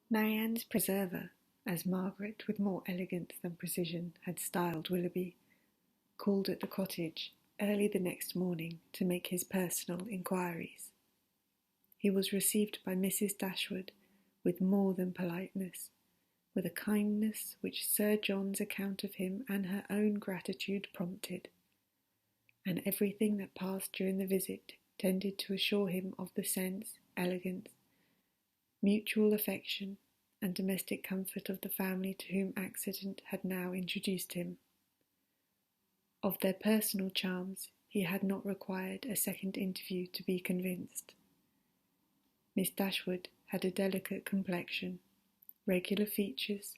Marianne's preserver, as Margaret, with more elegance than precision, had styled Willoughby, called at the cottage early the next morning to make his personal inquiries. He was received by Mrs. Dashwood with more than politeness, with a kindness which Sir John's account of him and her own gratitude prompted, and everything that passed during the visit tended to assure him of the sense, elegance, mutual affection, and domestic comfort of the family to whom accident had now introduced him. Of their personal charms he had not required a second interview to be convinced. Miss Dashwood had a delicate complexion, regular features,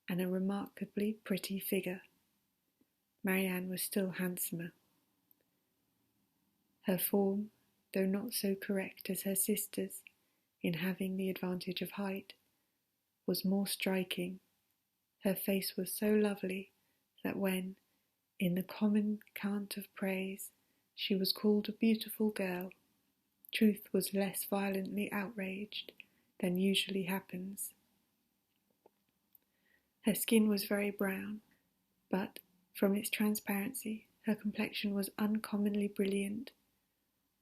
and a remarkably pretty figure. Marianne was still handsomer. Her form, though not so correct as her sister's, in having the advantage of height, was more striking. Her face was so lovely that when, in the common cant of praise, she was called a beautiful girl, truth was less violently outraged than usually happens. Her skin was very brown, but, from its transparency, her complexion was uncommonly brilliant.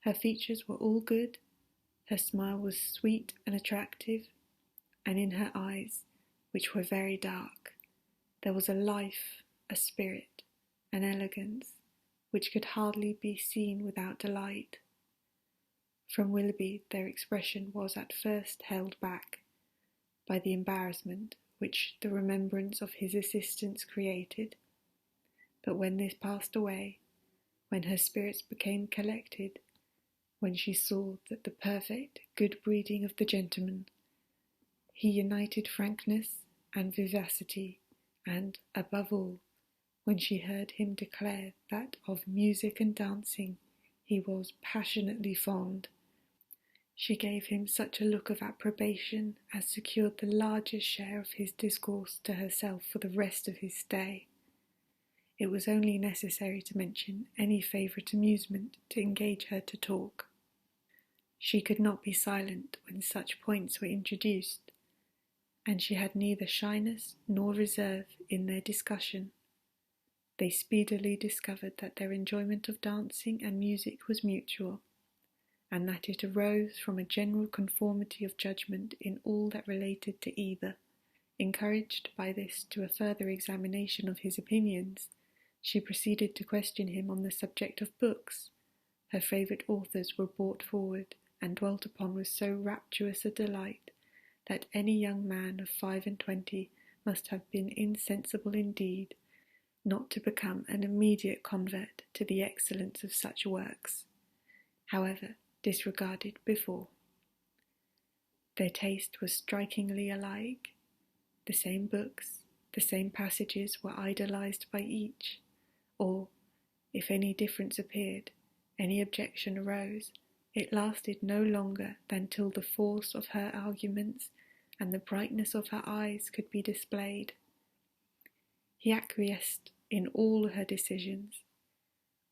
Her features were all good, her smile was sweet and attractive, and in her eyes, which were very dark, there was a life, a spirit, an elegance, which could hardly be seen without delight. From Willoughby their expression was at first held back by the embarrassment which the remembrance of his assistance created, but when this passed away, when her spirits became collected, when she saw that the perfect good breeding of the gentleman, he united frankness and vivacity, and, above all, when she heard him declare that of music and dancing he was passionately fond, she gave him such a look of approbation as secured the largest share of his discourse to herself for the rest of his stay. It was only necessary to mention any favourite amusement to engage her to talk. She could not be silent when such points were introduced, and she had neither shyness nor reserve in their discussion. They speedily discovered that their enjoyment of dancing and music was mutual, and that it arose from a general conformity of judgment in all that related to either. Encouraged by this to a further examination of his opinions, she proceeded to question him on the subject of books. Her favourite authors were brought forward and dwelt upon with so rapturous a delight that any young man of 25 must have been insensible indeed not to become an immediate convert to the excellence of such works, however disregarded before. Their taste was strikingly alike. The same books, the same passages were idolized by each, or, if any difference appeared, any objection arose, it lasted no longer than till the force of her arguments and the brightness of her eyes could be displayed. He acquiesced in all her decisions,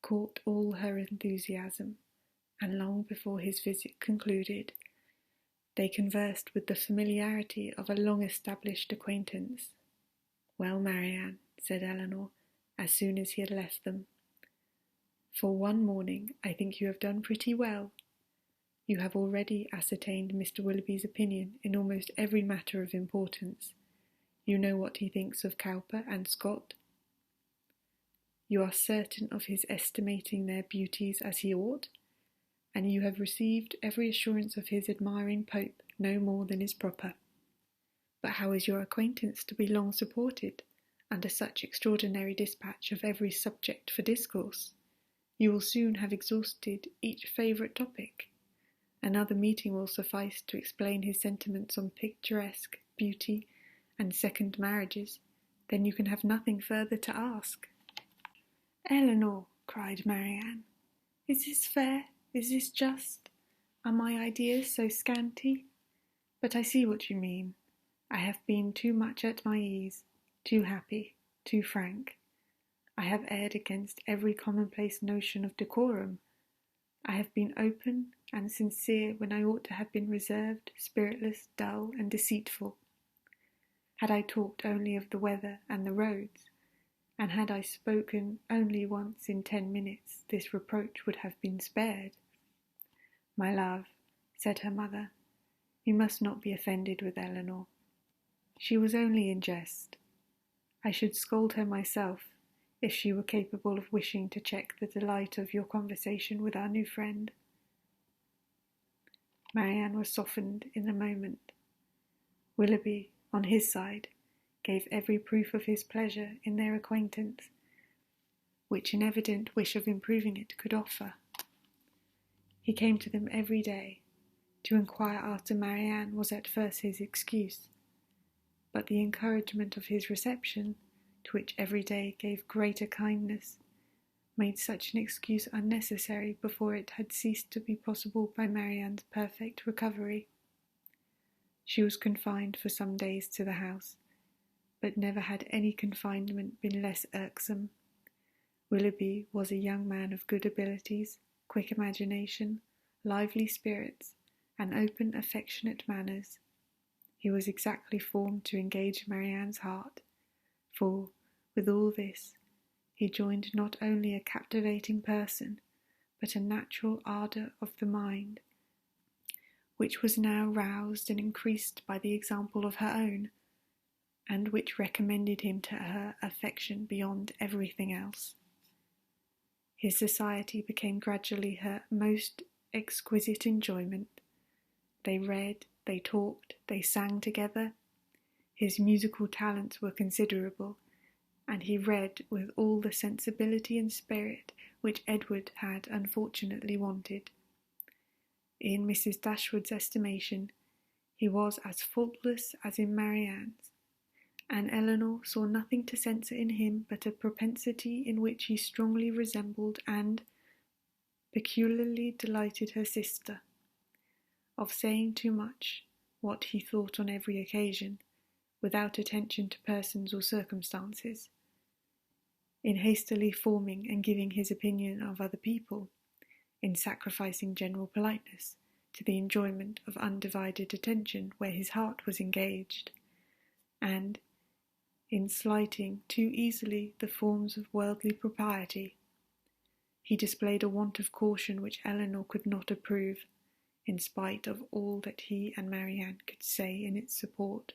caught all her enthusiasm, and long before his visit concluded, they conversed with the familiarity of a long-established acquaintance. "Well, Marianne," said Eleanor, as soon as he had left them, "for one morning I think you have done pretty well. You have already ascertained Mr. Willoughby's opinion in almost every matter of importance. You know what he thinks of Cowper and Scott. You are certain of his estimating their beauties as he ought, and you have received every assurance of his admiring Pope no more than is proper. But how is your acquaintance to be long supported, under such extraordinary dispatch of every subject for discourse? You will soon have exhausted each favourite topic. Another meeting will suffice to explain his sentiments on picturesque beauty and second marriages. Then you can have nothing further to ask." "Eleanor," cried Marianne, "is this fair? Is this just? Are my ideas so scanty? But I see what you mean. I have been too much at my ease, too happy, too frank. I have erred against every commonplace notion of decorum. I have been open and sincere when I ought to have been reserved, spiritless, dull, and deceitful. Had I talked only of the weather and the roads, and had I spoken only once in 10 minutes, this reproach would have been spared. My love, said her mother, you must not be offended with Eleanor. She was only in jest. I should scold her myself if she were capable of wishing to check the delight of your conversation with our new friend. Marianne was softened in a moment. Willoughby, on his side, gave every proof of his pleasure in their acquaintance, which an evident wish of improving it could offer. He came to them every day. To inquire after Marianne was at first his excuse, but the encouragement of his reception, to which every day gave greater kindness, made such an excuse unnecessary before it had ceased to be possible by Marianne's perfect recovery. She was confined for some days to the house, but never had any confinement been less irksome. Willoughby was a young man of good abilities, quick imagination, lively spirits, and open, affectionate manners. He was exactly formed to engage Marianne's heart, for, with all this, he joined not only a captivating person, but a natural ardour of the mind, which was now roused and increased by the example of her own, and which recommended him to her affection beyond everything else. His society became gradually her most exquisite enjoyment. They read, they talked, they sang together. His musical talents were considerable, and he read with all the sensibility and spirit which Edward had unfortunately wanted. In Mrs. Dashwood's estimation, he was as faultless as in Marianne's, and Eleanor saw nothing to censure in him but a propensity in which he strongly resembled and peculiarly delighted her sister, of saying too much, what he thought on every occasion, without attention to persons or circumstances, in hastily forming and giving his opinion of other people, in sacrificing general politeness to the enjoyment of undivided attention where his heart was engaged, and in slighting too easily the forms of worldly propriety. He displayed a want of caution which Eleanor could not approve, in spite of all that he and Marianne could say in its support.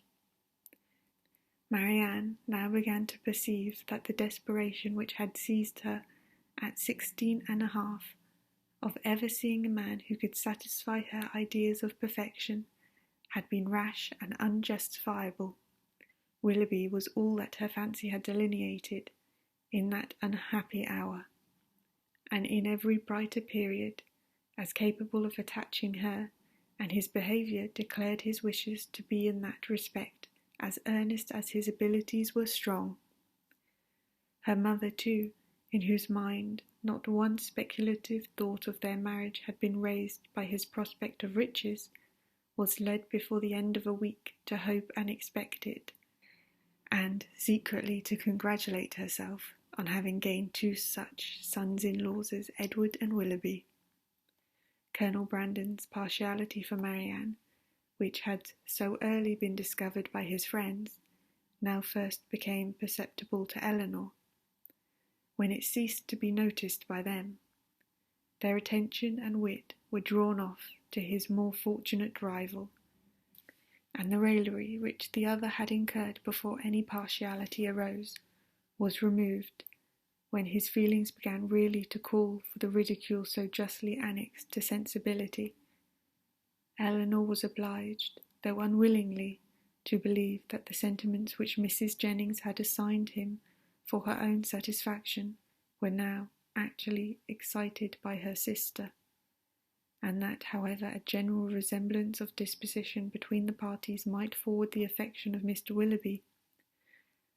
Marianne now began to perceive that the desperation which had seized her at 16 and a half of ever seeing a man who could satisfy her ideas of perfection had been rash and unjustifiable. Willoughby was all that her fancy had delineated in that unhappy hour, and in every brighter period, as capable of attaching her, and his behaviour declared his wishes to be in that respect as earnest as his abilities were strong. Her mother, too, in whose mind not one speculative thought of their marriage had been raised by his prospect of riches, was led before the end of a week to hope and expect it, and secretly to congratulate herself on having gained two such sons-in-laws as Edward and Willoughby. Colonel Brandon's partiality for Marianne, which had so early been discovered by his friends, now first became perceptible to Eleanor, when it ceased to be noticed by them. Their attention and wit were drawn off to his more fortunate rival, and the raillery which the other had incurred before any partiality arose was removed, when his feelings began really to call for the ridicule so justly annexed to sensibility. Eleanor was obliged, though unwillingly, to believe that the sentiments which Mrs. Jennings had assigned him for her own satisfaction were now actually excited by her sister, and that, however a general resemblance of disposition between the parties might forward the affection of Mr. Willoughby,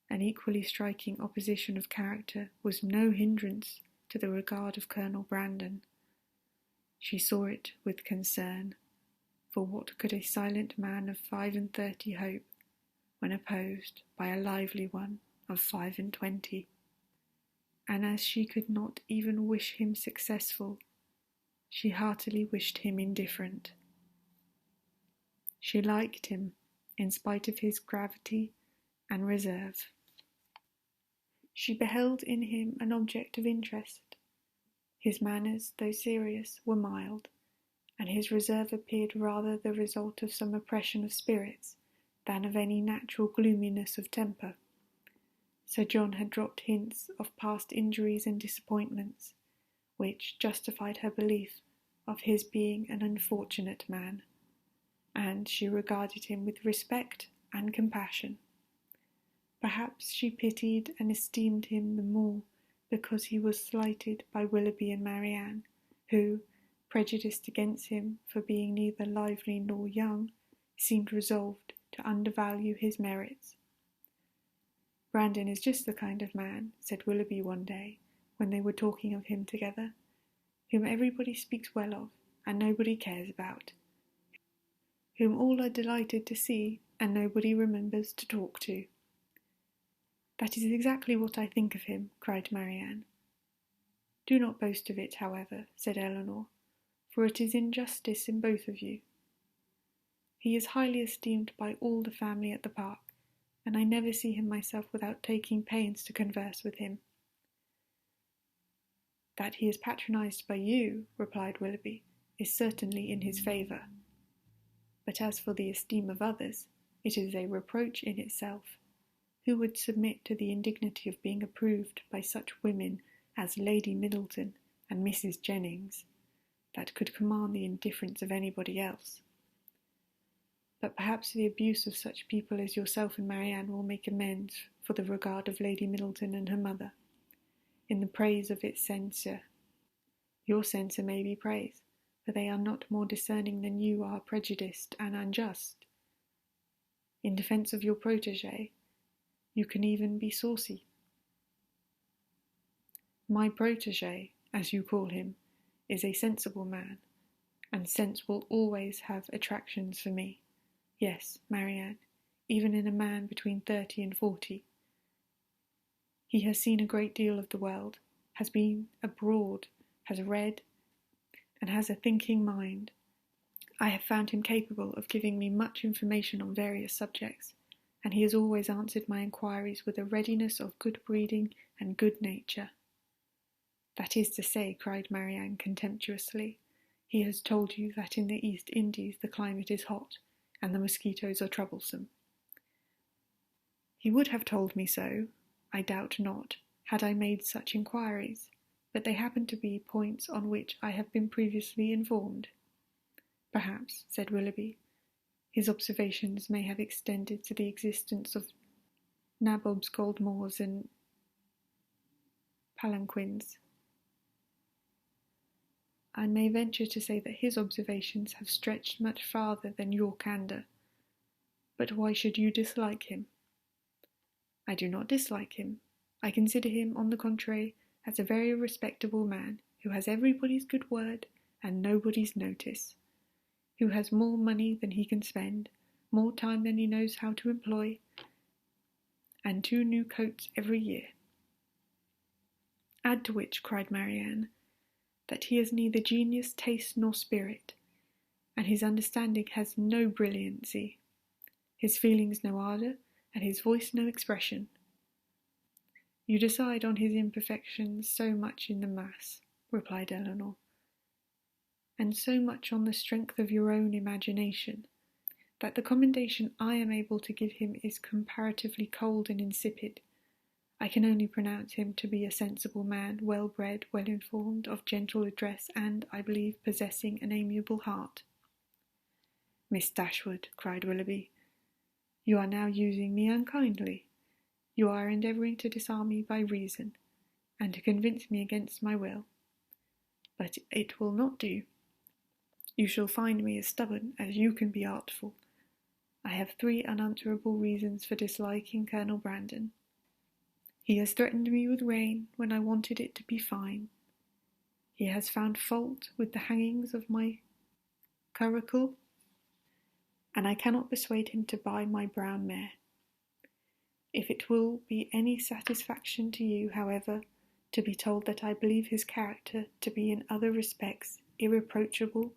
an equally striking opposition of character was no hindrance to the regard of Colonel Brandon. She saw it with concern, for what could a silent man of 35 hope, when opposed by a lively one of 25? And as she could not even wish him successful, she heartily wished him indifferent. She liked him, in spite of his gravity and reserve. She beheld in him an object of interest. His manners, though serious, were mild, and his reserve appeared rather the result of some oppression of spirits than of any natural gloominess of temper. Sir John had dropped hints of past injuries and disappointments, which justified her belief of his being an unfortunate man, and she regarded him with respect and compassion. Perhaps she pitied and esteemed him the more because he was slighted by Willoughby and Marianne, who, prejudiced against him for being neither lively nor young, seemed resolved to undervalue his merits. "Brandon is just the kind of man," said Willoughby one day, when they were talking of him together, "whom everybody speaks well of, and nobody cares about, whom all are delighted to see, and nobody remembers to talk to." "That is exactly what I think of him," cried Marianne. "Do not boast of it, however," said Eleanor, "for it is injustice in both of you. He is highly esteemed by all the family at the Park, and I never see him myself without taking pains to converse with him." "That he is patronised by you," replied Willoughby, "is certainly in his favour. But as for the esteem of others, it is a reproach in itself. Who would submit to the indignity of being approved by such women as Lady Middleton and Mrs. Jennings, that could command the indifference of anybody else? But perhaps the abuse of such people as yourself and Marianne will make amends for the regard of Lady Middleton and her mother, in the praise of its censure. Your censure may be praised, for they are not more discerning than you are prejudiced and unjust. In defence of your protégé, you can even be saucy." "My protégé, as you call him, is a sensible man, and sense will always have attractions for me. Yes, Marianne, even in a man between 30 and 40. He has seen a great deal of the world, has been abroad, has read, and has a thinking mind. I have found him capable of giving me much information on various subjects, and he has always answered my inquiries with a readiness of good breeding and good nature." "That is to say," cried Marianne contemptuously, "he has told you that in the East Indies the climate is hot, and the mosquitoes are troublesome." "He would have told me so, I doubt not, had I made such inquiries, but they happen to be points on which I have been previously informed." "Perhaps," said Willoughby, "his observations may have extended to the existence of nabobs, gold moors, and palanquins. I may venture to say that his observations have stretched much farther than your candour. But why should you dislike him?" "I do not dislike him. I consider him, on the contrary, as a very respectable man, who has everybody's good word and nobody's notice, who has more money than he can spend, more time than he knows how to employ, and 2 new coats every year." "Add to which," cried Marianne, "that he has neither genius, taste, nor spirit, and his understanding has no brilliancy, his feelings no ardour, and his voice no expression." "You decide on his imperfections so much in the mass," replied Eleanor, "and so much on the strength of your own imagination, that the commendation I am able to give him is comparatively cold and insipid. I can only pronounce him to be a sensible man, well-bred, well-informed, of gentle address, and, I believe, possessing an amiable heart." "Miss Dashwood," cried Willoughby, "you are now using me unkindly. You are endeavouring to disarm me by reason, and to convince me against my will. But it will not do. You shall find me as stubborn as you can be artful. I have 3 unanswerable reasons for disliking Colonel Brandon. He has threatened me with rain when I wanted it to be fine. He has found fault with the hangings of my curricle, and I cannot persuade him to buy my brown mare. If it will be any satisfaction to you, however, to be told that I believe his character to be in other respects irreproachable,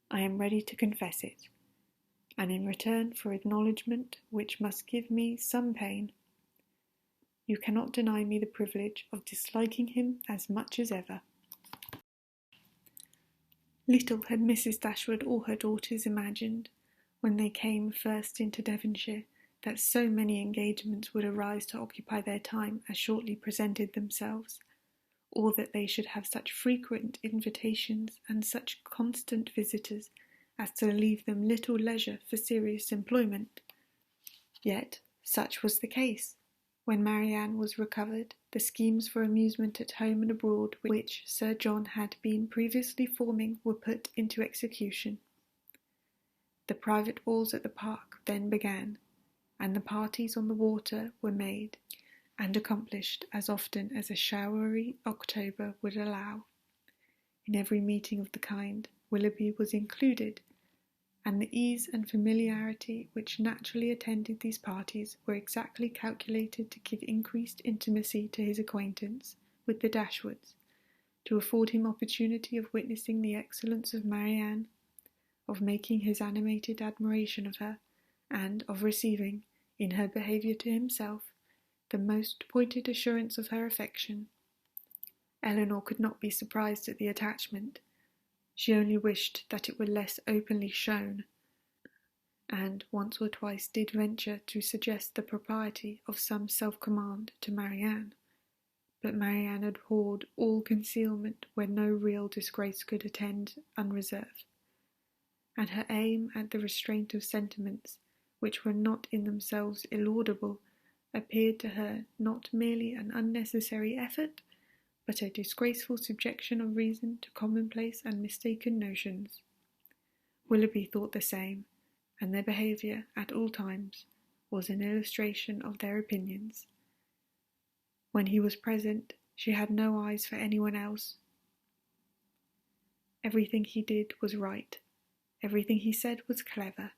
I am ready to confess it. and in return for acknowledgment which must give me some pain, you cannot deny me the privilege of disliking him as much as ever. Little had Mrs. Dashwood or her daughters imagined, when they came first into Devonshire, that so many engagements would arise to occupy their time as shortly presented themselves, or that they should have such frequent invitations and such constant visitors as to leave them little leisure for serious employment. Yet such was the case. When Marianne was recovered, the schemes for amusement at home and abroad which Sir John had been previously forming were put into execution. The private balls at the park then began, and the parties on the water were made and accomplished as often as a showery October would allow. In every meeting of the kind, Willoughby was included, and the ease and familiarity which naturally attended these parties were exactly calculated to give increased intimacy to his acquaintance with the Dashwoods, to afford him opportunity of witnessing the excellence of Marianne, of making his animated admiration of her, and of receiving, in her behaviour to himself, the most pointed assurance of her affection. Elinor could not be surprised at the attachment. She only wished that it were less openly shown, and once or twice did venture to suggest the propriety of some self-command to Marianne. But Marianne abhorred all concealment where no real disgrace could attend unreserve, and her aim at the restraint of sentiments which were not in themselves illaudable appeared to her not merely an unnecessary effort, but a disgraceful subjection of reason to commonplace and mistaken notions. Willoughby thought the same, and their behaviour at all times was an illustration of their opinions. When he was present, she had no eyes for anyone else. Everything he did was right. Everything he said was clever.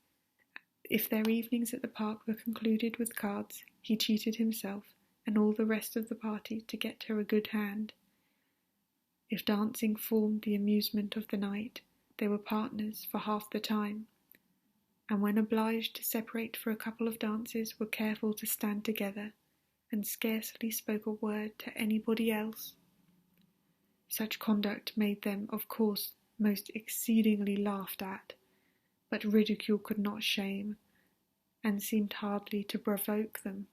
If their evenings at the park were concluded with cards, he cheated himself and all the rest of the party to get her a good hand. If dancing formed the amusement of the night, they were partners for half the time, and when obliged to separate for a couple of dances were careful to stand together, and scarcely spoke a word to anybody else. Such conduct made them, of course, most exceedingly laughed at, but ridicule could not shame, and seemed hardly to provoke them.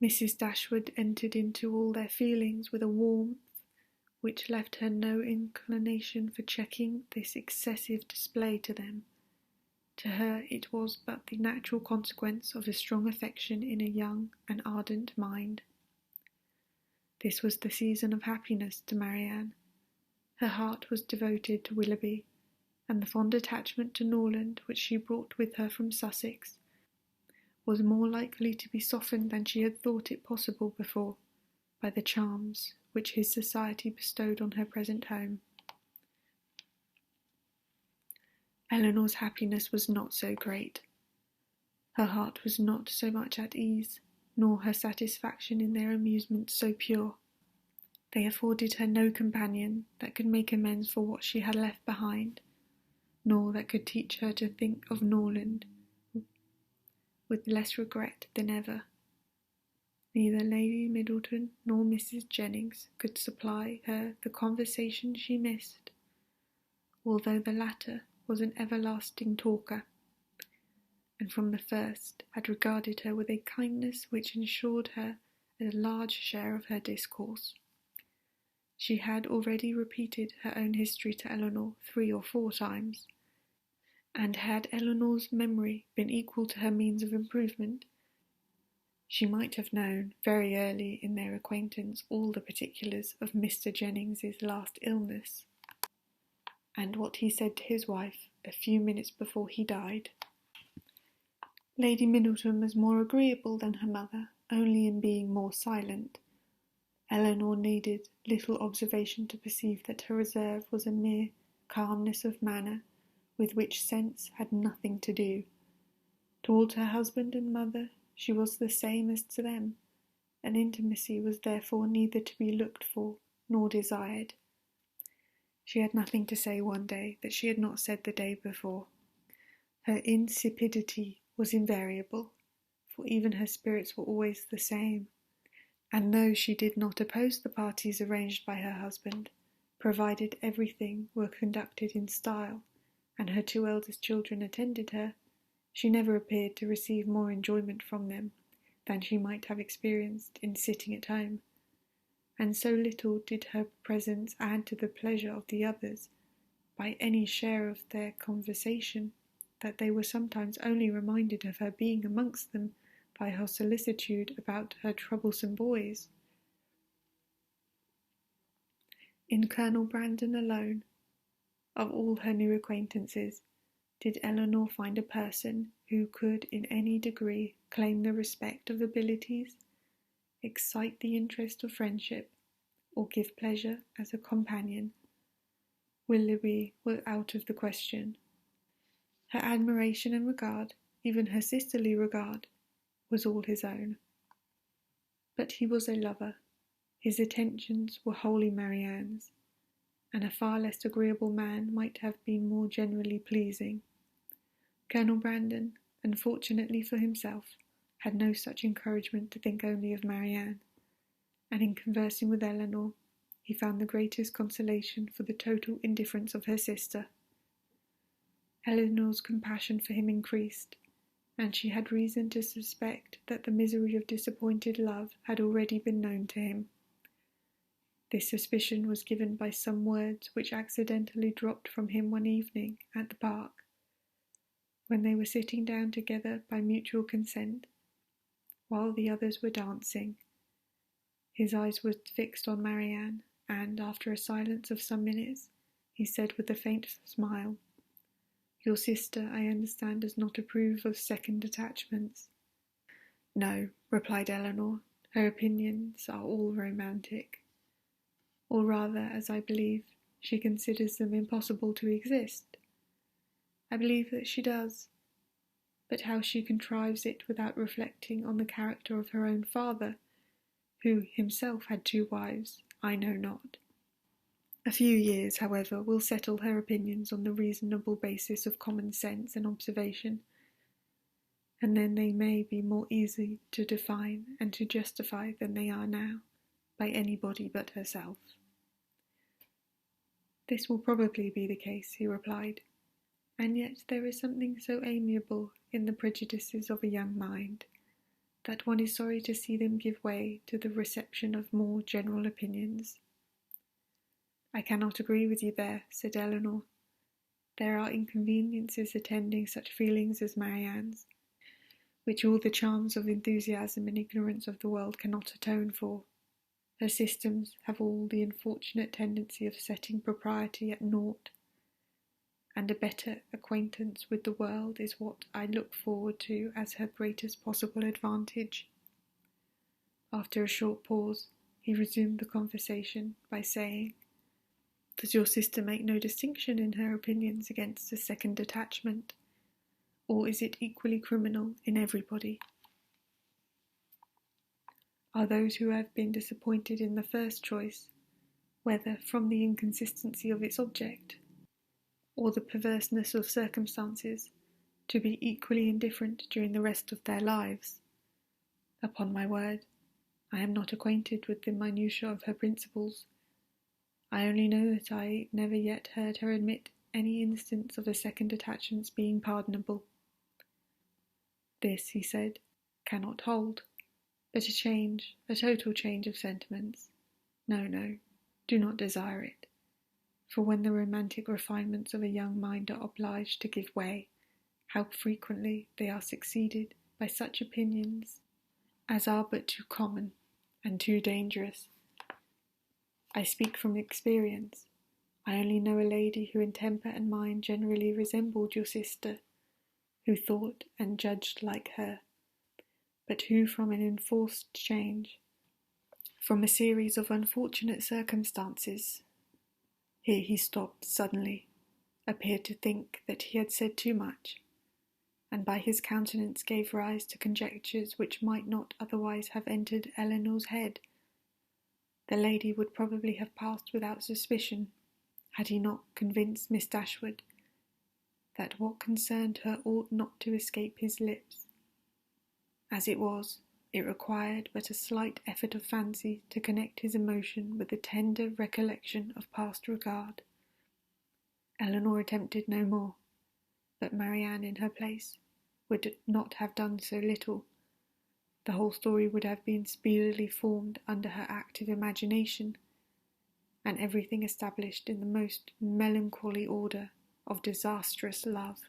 Mrs. Dashwood entered into all their feelings with a warmth which left her no inclination for checking this excessive display to them. To her it was but the natural consequence of a strong affection in a young and ardent mind. This was the season of happiness to Marianne. Her heart was devoted to Willoughby, and the fond attachment to Norland which she brought with her from Sussex was more likely to be softened than she had thought it possible before, by the charms which his society bestowed on her present home. Elinor's happiness was not so great. Her heart was not so much at ease, nor her satisfaction in their amusements so pure. They afforded her no companion that could make amends for what she had left behind, nor that could teach her to think of Norland with less regret than ever. Neither Lady Middleton nor Mrs. Jennings could supply her the conversation she missed, although the latter was an everlasting talker, and from the first had regarded her with a kindness which ensured her a large share of her discourse. She had already repeated her own history to Elinor 3 or 4 times, and had Elinor's memory been equal to her means of improvement, she might have known very early in their acquaintance all the particulars of Mr. Jennings's last illness, and what he said to his wife a few minutes before he died. Lady Middleton was more agreeable than her mother, only in being more silent. Elinor needed little observation to perceive that her reserve was a mere calmness of manner, with which sense had nothing to do. Towards her husband and mother she was the same as to them, and intimacy was therefore neither to be looked for nor desired. She had nothing to say one day that she had not said the day before. Her insipidity was invariable, for even her spirits were always the same, and though she did not oppose the parties arranged by her husband, provided everything were conducted in style, and her two eldest children attended her, she never appeared to receive more enjoyment from them than she might have experienced in sitting at home, and so little did her presence add to the pleasure of the others by any share of their conversation, that they were sometimes only reminded of her being amongst them by her solicitude about her troublesome boys. In Colonel Brandon alone, of all her new acquaintances, did Eleanor find a person who could in any degree claim the respect of abilities, excite the interest of friendship, or give pleasure as a companion. Willoughby was out of the question. Her admiration and regard, even her sisterly regard, was all his own. But he was a lover. His attentions were wholly Marianne's, and a far less agreeable man might have been more generally pleasing. Colonel Brandon, unfortunately for himself, had no such encouragement to think only of Marianne, and in conversing with Eleanor, he found the greatest consolation for the total indifference of her sister. Eleanor's compassion for him increased, and she had reason to suspect that the misery of disappointed love had already been known to him. This suspicion was given by some words which accidentally dropped from him one evening at the park, when they were sitting down together by mutual consent, while the others were dancing. His eyes were fixed on Marianne, and after a silence of some minutes, he said with a faint smile, "Your sister, I understand, does not approve of second attachments." "No," replied Eleanor, "her opinions are all romantic. Or rather, as I believe, she considers them impossible to exist. I believe that she does, but how she contrives it without reflecting on the character of her own father, who himself had 2 wives, I know not. A few years, however, will settle her opinions on the reasonable basis of common sense and observation, and then they may be more easy to define and to justify than they are now, by anybody but herself." "This will probably be the case," he replied, "and yet there is something so amiable in the prejudices of a young mind, that one is sorry to see them give way to the reception of more general opinions." "I cannot agree with you there," said Eleanor. "There are inconveniences attending such feelings as Marianne's, which all the charms of enthusiasm and ignorance of the world cannot atone for. Her systems have all the unfortunate tendency of setting propriety at naught, and a better acquaintance with the world is what I look forward to as her greatest possible advantage." After a short pause, he resumed the conversation by saying, "Does your sister make no distinction in her opinions against a second attachment, or is it equally criminal in everybody? Are those who have been disappointed in the first choice, whether from the inconsistency of its object, or the perverseness of circumstances, to be equally indifferent during the rest of their lives? Upon my word, I am not acquainted with the minutiae of her principles. I only know that I never yet heard her admit any instance of a second attachment's being pardonable." "This," he said, "cannot hold. But a total change of sentiments. No, do not desire it. For when the romantic refinements of a young mind are obliged to give way, how frequently they are succeeded by such opinions as are but too common and too dangerous. I speak from experience. I only know a lady who in temper and mind generally resembled your sister, who thought and judged like her, but who from an enforced change, from a series of unfortunate circumstances—" Here he stopped suddenly, appeared to think that he had said too much, and by his countenance gave rise to conjectures which might not otherwise have entered Eleanor's head. The lady would probably have passed without suspicion, Had he not convinced Miss Dashwood that what concerned her ought not to escape his lips? As it was, it required but a slight effort of fancy to connect his emotion with the tender recollection of past regard. Eleanor attempted no more, but Marianne in her place would not have done so little. The whole story would have been speedily formed under her active imagination, and everything established in the most melancholy order of disastrous love.